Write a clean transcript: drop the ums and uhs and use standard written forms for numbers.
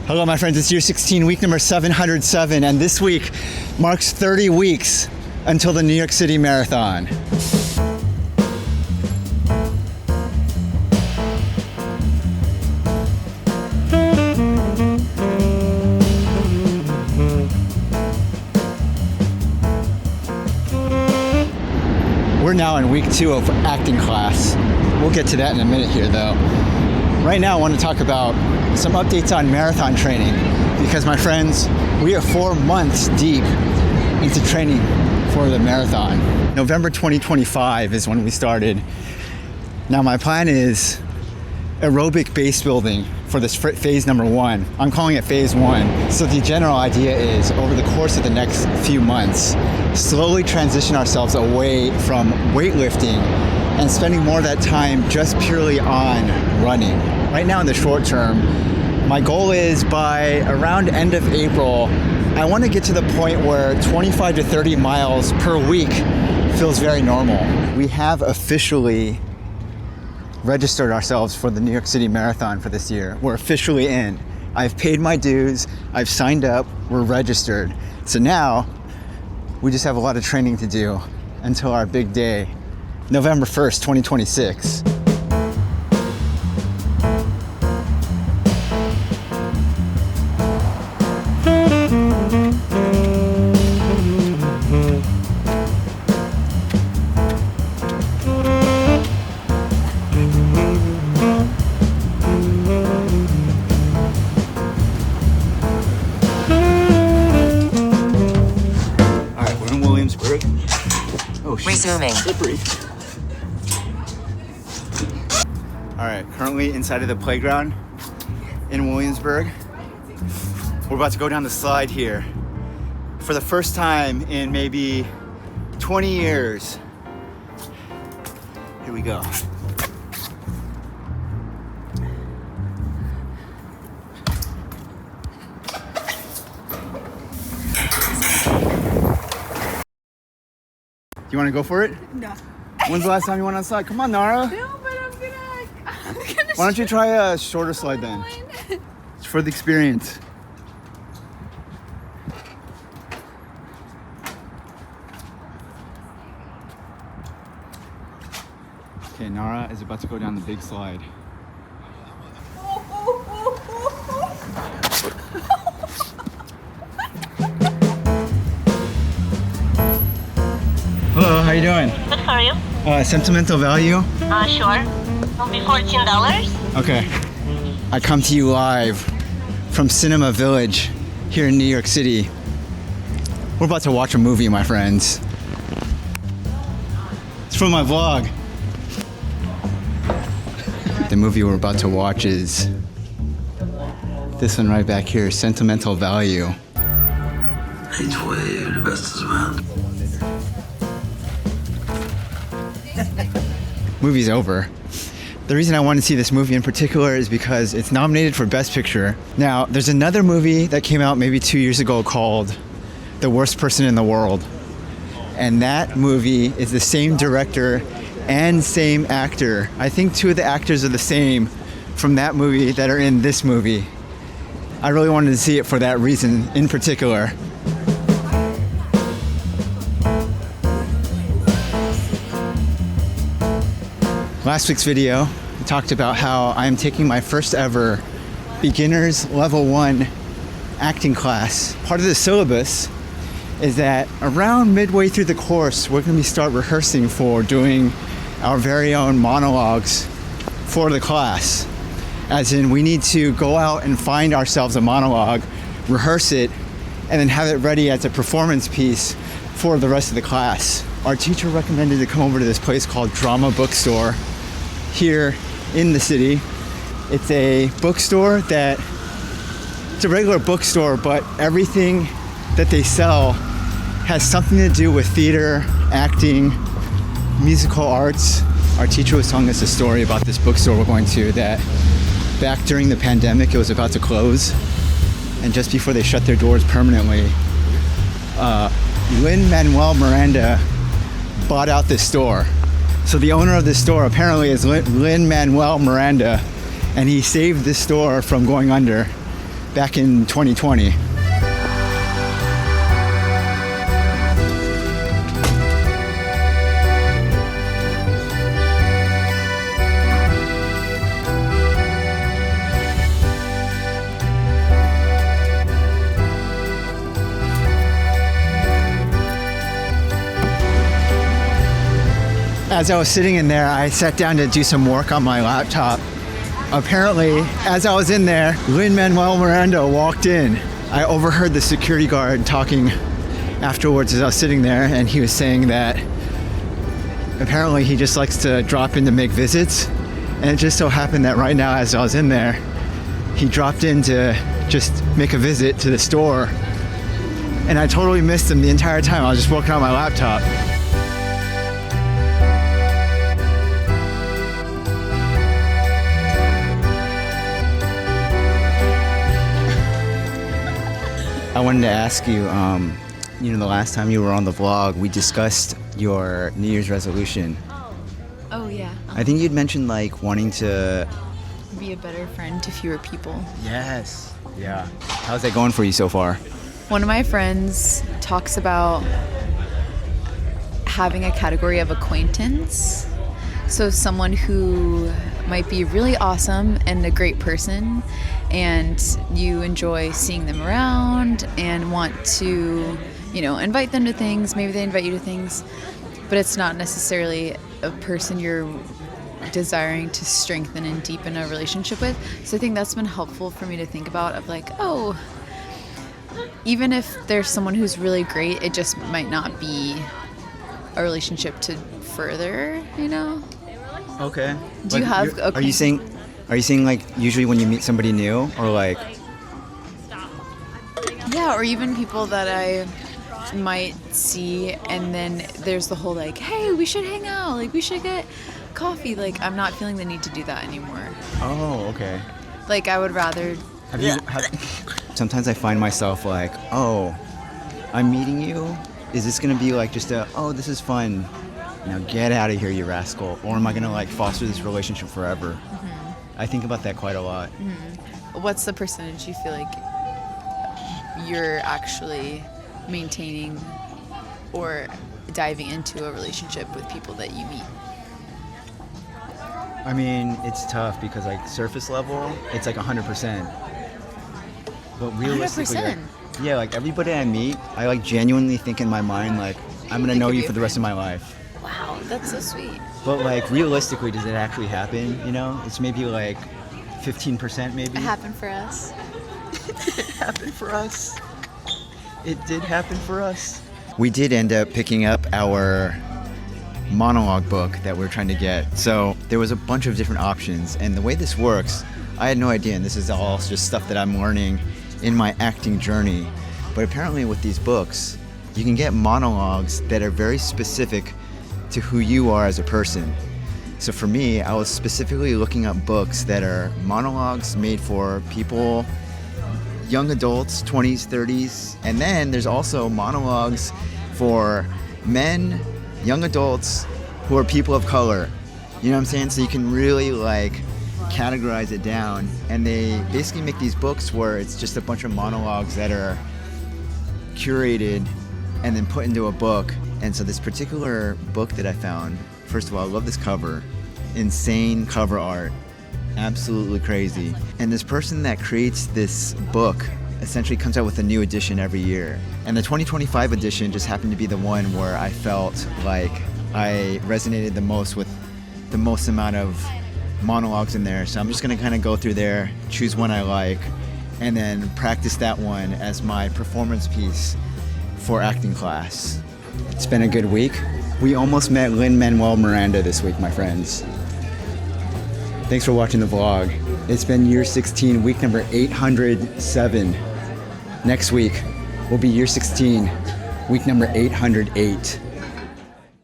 Hello, my friends. It's year 16, week number 707, and this week marks 30 weeks until the New York City Marathon. We're now in week 2 of acting class. We'll get to that in a minute here, though. Right now, I want to talk about some updates on marathon training because, my friends, we are 4 months deep into training for the marathon. November 2025 is when we started. Now, my plan is aerobic base building for this phase number 1. I'm calling it phase 1. So the general idea is, over the course of the next few months, slowly transition ourselves away from weightlifting and spending more of that time just purely on running. Right now in the short term, my goal is by around end of April, I want to get to the point where 25 to 30 miles per week feels very normal. We have officially registered ourselves for the New York City Marathon for this year. We're officially in. I've paid my dues, I've signed up, we're registered. So now, we just have a lot of training to do until our big day, November 1st, 2026. Resuming. Slippery. All right, currently inside of the playground in Williamsburg. We're about to go down the slide here. For the first time in maybe 20 years. Here we go. You want to go for it? No. When's the last time you went on slide? Come on, Nara. No, but I'm gonna Why don't you try a shorter slide then? It's for the experience. Okay, Nara is about to go down the big slide. Hello, how you doing? Good for you. Sentimental value? Sure. It'll be $14. Okay. I come to you live from Cinema Village here in New York City. We're about to watch a movie, my friends. It's from my vlog. The movie we're about to watch is this one right back here, Sentimental Value. Each way, the best is around. Movie's over. The reason I want to see this movie in particular is because it's nominated for Best Picture. Now, there's another movie that came out maybe 2 years ago called The Worst Person in the World. And that movie is the same director and same actor. I think 2 of the actors are the same from that movie that are in this movie. I really wanted to see it for that reason in particular. Last week's video, I talked about how I am taking my first ever beginner's level 1 acting class. Part of the syllabus is that around midway through the course, we're going to start rehearsing for doing our very own monologues for the class. As in, we need to go out and find ourselves a monologue, rehearse it, and then have it ready as a performance piece for the rest of the class. Our teacher recommended to come over to this place called Drama Bookstore here in the city. It's a bookstore that, it's a regular bookstore, but everything that they sell has something to do with theater, acting, musical arts. Our teacher was telling us a story about this bookstore we're going to, that back during the pandemic it was about to close, and just before they shut their doors permanently, Lin-Manuel Miranda bought out this store. So the owner of this store apparently is Lin-Manuel Miranda, and he saved this store from going under back in 2020. As I was sitting in there, I sat down to do some work on my laptop. Apparently, as I was in there, Lin-Manuel Miranda walked in. I overheard the security guard talking afterwards as I was sitting there, and he was saying that apparently he just likes to drop in to make visits. And it just so happened that right now, as I was in there, he dropped in to just make a visit to the store. And I totally missed him the entire time. I was just working on my laptop. I wanted to ask you, the last time you were on the vlog, we discussed your New Year's resolution. Oh, yeah. I think you'd mentioned like wanting to Be a better friend to fewer people. Yes. Yeah. How's that going for you so far? One of my friends talks about having a category of acquaintance. So someone who might be really awesome and a great person, and you enjoy seeing them around and want to, invite them to things. Maybe they invite you to things, but it's not necessarily a person you're desiring to strengthen and deepen a relationship with. So I think that's been helpful for me to think about, of like, oh, even if there's someone who's really great, it just might not be a relationship to further, Okay. Do you have? Are you saying like usually when you meet somebody new, or like? Yeah, or even people that I might see, and then there's the whole like, hey, we should hang out, like we should get coffee. Like I'm not feeling the need to do that anymore. Oh, okay. Like I would rather. Sometimes I find myself like, oh, I'm meeting you. Is this gonna be like just this is fun? Now get out of here, you rascal. Or am I gonna like foster this relationship forever? Mm-hmm. I think about that quite a lot. Mm-hmm. What's the percentage you feel like you're actually maintaining or diving into a relationship with people that you meet? I mean, it's tough because like surface level, it's like 100%. But realistically, 100%? Like everybody I meet, I like genuinely think in my mind like I'm gonna know you for the rest of my life. Wow, that's so sweet. But like realistically, does it actually happen? It's maybe like 15% maybe. It happened for us. It happened for us. It did happen for us. We did end up picking up our Monologue book that we're trying to get. So there was a bunch of different options, and the way this works, I had no idea, and this is all just stuff that I'm learning in my acting journey. But apparently with these books, you can get monologues that are very specific to who you are as a person. So for me, I was specifically looking up books that are monologues made for people, young adults, 20s, 30s, and then there's also monologues for men, young adults who are people of color. You know what I'm saying? So you can really like categorize it down, and they basically make these books where it's just a bunch of monologues that are curated and then put into a book. And so this particular book that I found, first of all, I love this cover. Insane cover art. Absolutely crazy. And this person that creates this book essentially comes out with a new edition every year. And the 2025 edition just happened to be the one where I felt like I resonated the most with the most amount of monologues in there. So I'm just gonna kind of go through there, choose one I like, and then practice that one as my performance piece for acting class. It's been a good week. We almost met Lin-Manuel Miranda this week, my friends. Thanks for watching the vlog. It's been year 16, week number 807. Next week will be year 16, week number 808.